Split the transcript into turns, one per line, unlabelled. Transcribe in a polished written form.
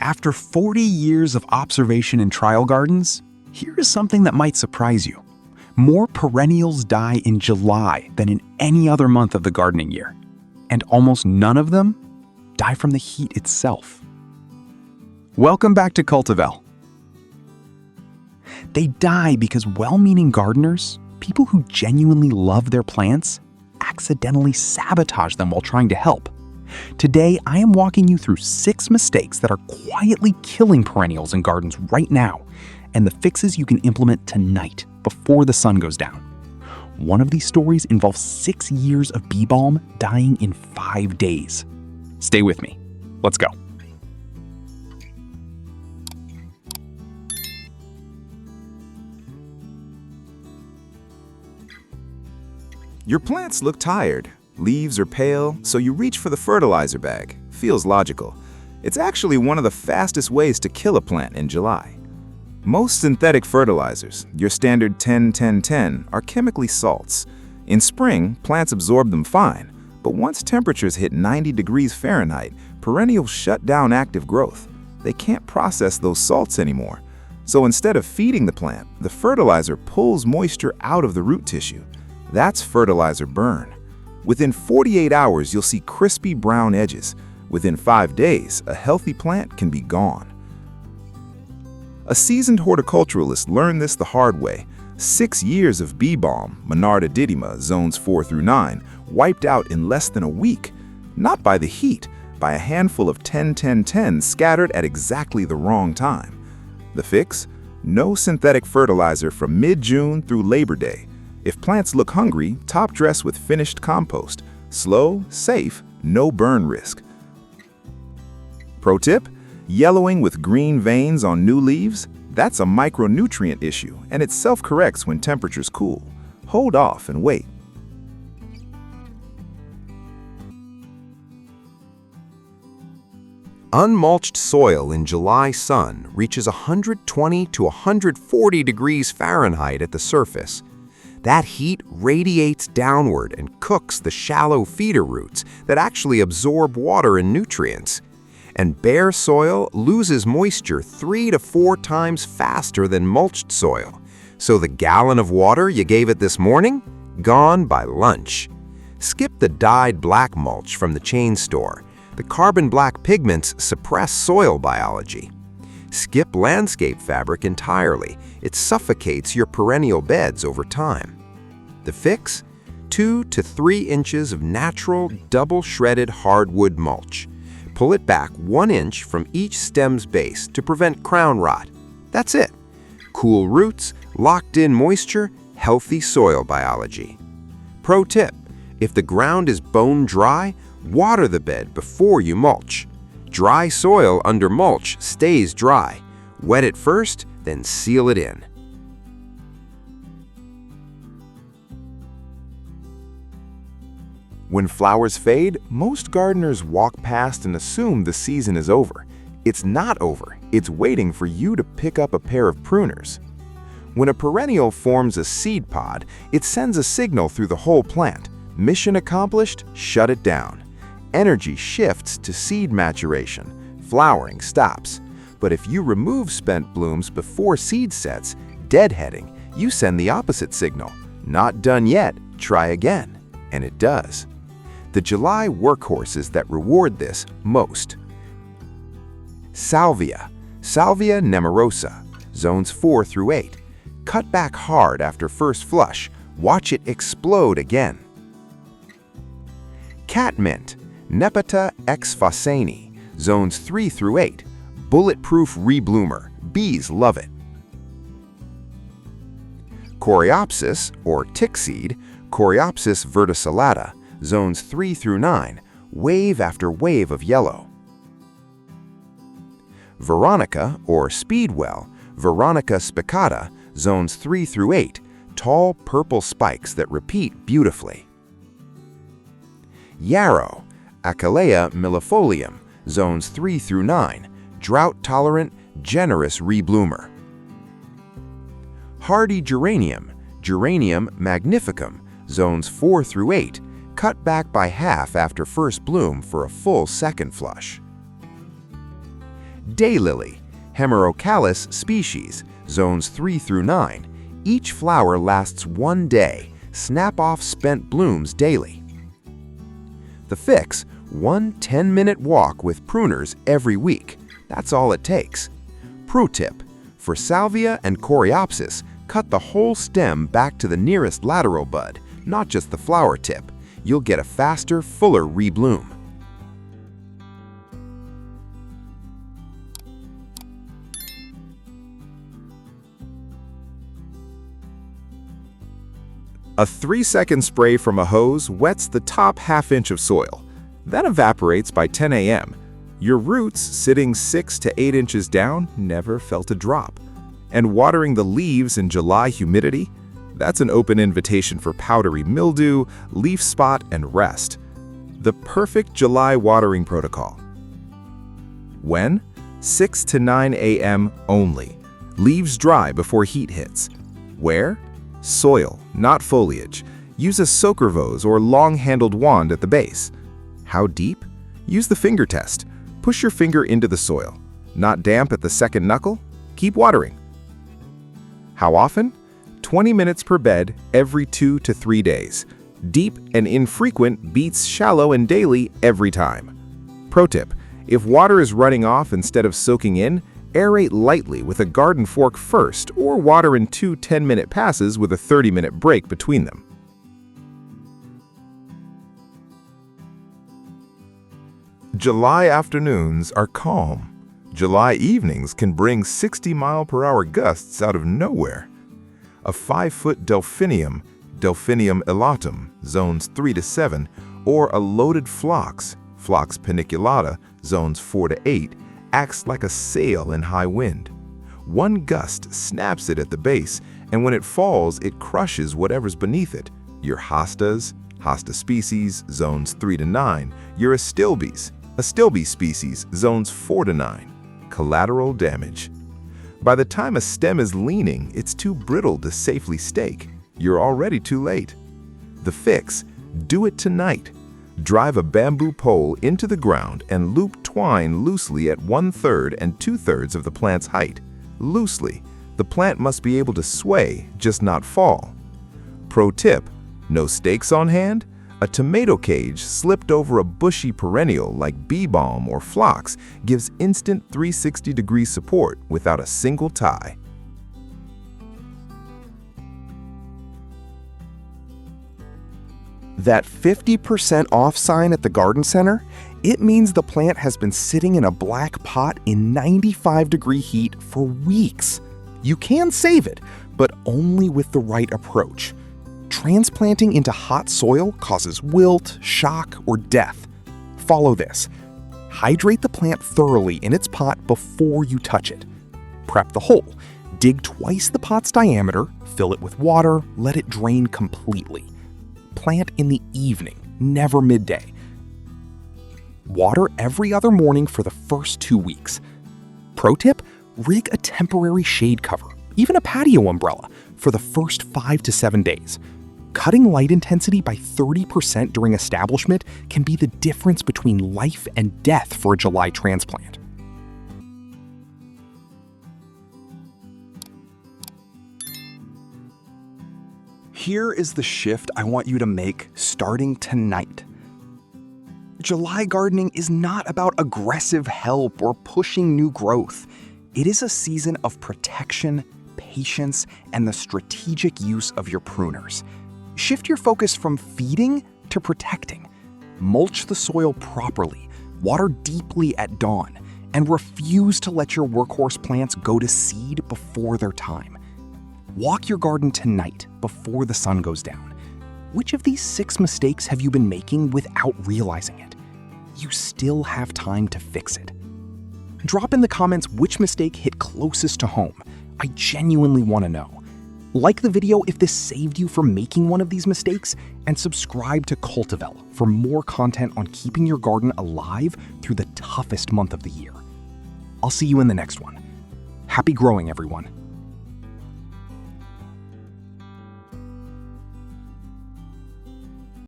After 40 years of observation in trial gardens, here is something that might surprise you. More perennials die in July than in any other month of the gardening year, and almost none of them die from the heat itself. Welcome back to Cultivel. They die because well-meaning gardeners, people who genuinely love their plants, accidentally sabotage them while trying to help. Today, I am walking you through 6 mistakes that are quietly killing perennials in gardens right now, and the fixes you can implement tonight before the sun goes down. One of these stories involves 6 years of bee balm dying in 5 days. Stay with me. Let's go.
Your plants look tired. Leaves are pale, so you reach for the fertilizer bag. Feels logical. It's actually one of the fastest ways to kill a plant in July. Most synthetic fertilizers, your standard 10-10-10, are chemically salts. In spring, plants absorb them fine, but once temperatures hit 90 degrees Fahrenheit, perennials shut down active growth. They can't process those salts anymore. So instead of feeding the plant, the fertilizer pulls moisture out of the root tissue. That's fertilizer burn. Within 48 hours, you'll see crispy brown edges. Within 5 days, a healthy plant can be gone. A seasoned horticulturalist learned this the hard way. 6 years of bee balm, Monarda didyma, zones 4 through 9, wiped out in less than a week. Not by the heat, by a handful of 10-10-10 scattered at exactly the wrong time. The fix? No synthetic fertilizer from mid-June through Labor Day. If plants look hungry, top dress with finished compost. Slow, safe, no burn risk. Pro tip: yellowing with green veins on new leaves? That's a micronutrient issue, and it self-corrects when temperatures cool. Hold off and wait.
Unmulched soil in July sun reaches 120 to 140 degrees Fahrenheit at the surface. That heat radiates downward and cooks the shallow feeder roots that actually absorb water and nutrients. And bare soil loses moisture 3 to 4 times faster than mulched soil. So the gallon of water you gave it this morning? Gone by lunch. Skip the dyed black mulch from the chain store. The carbon black pigments suppress soil biology. Skip landscape fabric entirely. It suffocates your perennial beds over time. The fix? 2 to 3 inches of natural, double-shredded hardwood mulch. Pull it back 1 inch from each stem's base to prevent crown rot. That's it. Cool roots, locked-in moisture, healthy soil biology. Pro tip: if the ground is bone dry, water the bed before you mulch. Dry soil under mulch stays dry. Wet it first, then seal it in.
When flowers fade, most gardeners walk past and assume the season is over. It's not over. It's waiting for you to pick up a pair of pruners. When a perennial forms a seed pod, it sends a signal through the whole plant. Mission accomplished, shut it down. Energy shifts to seed maturation. Flowering stops. But if you remove spent blooms before seed sets, deadheading, you send the opposite signal. Not done yet, try again. And it does. The July workhorses that reward this most. Salvia, Salvia nemorosa, zones 4 through 8. Cut back hard after first flush. Watch it explode again. Catmint, Nepeta exfasani, zones 3 through 8. Bulletproof rebloomer. Bees love it. Coreopsis, or tick seed, Coreopsis verticillata, zones 3 through 9, wave after wave of yellow. Veronica, or speedwell, Veronica spicata, zones 3 through 8, tall purple spikes that repeat beautifully. Yarrow, Achillea millefolium, zones 3 through 9, drought-tolerant, generous rebloomer. Hardy geranium, Geranium magnificum, zones 4 through 8, cut back by half after first bloom for a full second flush.
Daylily, Hemerocallis species, zones 3 through 9. Each flower lasts 1 day. Snap off spent blooms daily. The fix, 1 10-minute walk with pruners every week. That's all it takes. Pro tip, for Salvia and Coreopsis, cut the whole stem back to the nearest lateral bud, not just the flower tip. You'll get a faster, fuller rebloom.
A 3-second spray from a hose wets the top half-inch of soil. That evaporates by 10 a.m. Your roots, sitting 6 to 8 inches down, never felt a drop. And watering the leaves in July humidity? That's an open invitation for powdery mildew, leaf spot, and rest. The perfect July watering protocol. When? 6 to 9 a.m. only. Leaves dry before heat hits. Where? Soil, not foliage. Use a soaker vose or long-handled wand at the base. How deep? Use the finger test. Push your finger into the soil. Not damp at the second knuckle? Keep watering. How often? 20 minutes per bed every 2 to 3 days. Deep and infrequent beats shallow and daily every time. Pro tip, if water is running off instead of soaking in, aerate lightly with a garden fork first or water in 2 10-minute passes with a 30-minute break between them.
July afternoons are calm. July evenings can bring 60-mile-per-hour gusts out of nowhere. A 5-foot delphinium, Delphinium elatum, zones 3 to 7, or a loaded phlox, Phlox paniculata, zones 4 to 8, acts like a sail in high wind. One gust snaps it at the base, and when it falls, it crushes whatever's beneath it. Your hostas, hosta species, zones 3 to 9, your astilbes species, zones 4 to 9. Collateral damage. By the time a stem is leaning, it's too brittle to safely stake. You're already too late. The fix, do it tonight. Drive a bamboo pole into the ground and loop twine loosely at 1/3 and 2/3 of the plant's height. Loosely. The plant must be able to sway, just not fall. Pro tip, no stakes on hand? A tomato cage slipped over a bushy perennial like bee balm or phlox gives instant 360-degree support without a single tie.
That 50% off sign at the garden center, it means the plant has been sitting in a black pot in 95-degree heat for weeks. You can save it, but only with the right approach. Transplanting into hot soil causes wilt, shock, or death. Follow this. Hydrate the plant thoroughly in its pot before you touch it. Prep the hole. Dig twice the pot's diameter, fill it with water, let it drain completely. Plant in the evening, never midday. Water every other morning for the first 2 weeks. Pro tip, rig a temporary shade cover, even a patio umbrella, for the first 5 to 7 days. Cutting light intensity by 30% during establishment can be the difference between life and death for a July transplant. Here is the shift I want you to make starting tonight. July gardening is not about aggressive help or pushing new growth. It is a season of protection, patience, and the strategic use of your pruners. Shift your focus from feeding to protecting. Mulch the soil properly, water deeply at dawn, and refuse to let your workhorse plants go to seed before their time. Walk your garden tonight before the sun goes down. Which of these 6 mistakes have you been making without realizing it? You still have time to fix it. Drop in the comments which mistake hit closest to home. I genuinely want to know. Like the video if this saved you from making one of these mistakes, and subscribe to Cultivel for more content on keeping your garden alive through the toughest month of the year. I'll see you in the next one. Happy growing, everyone.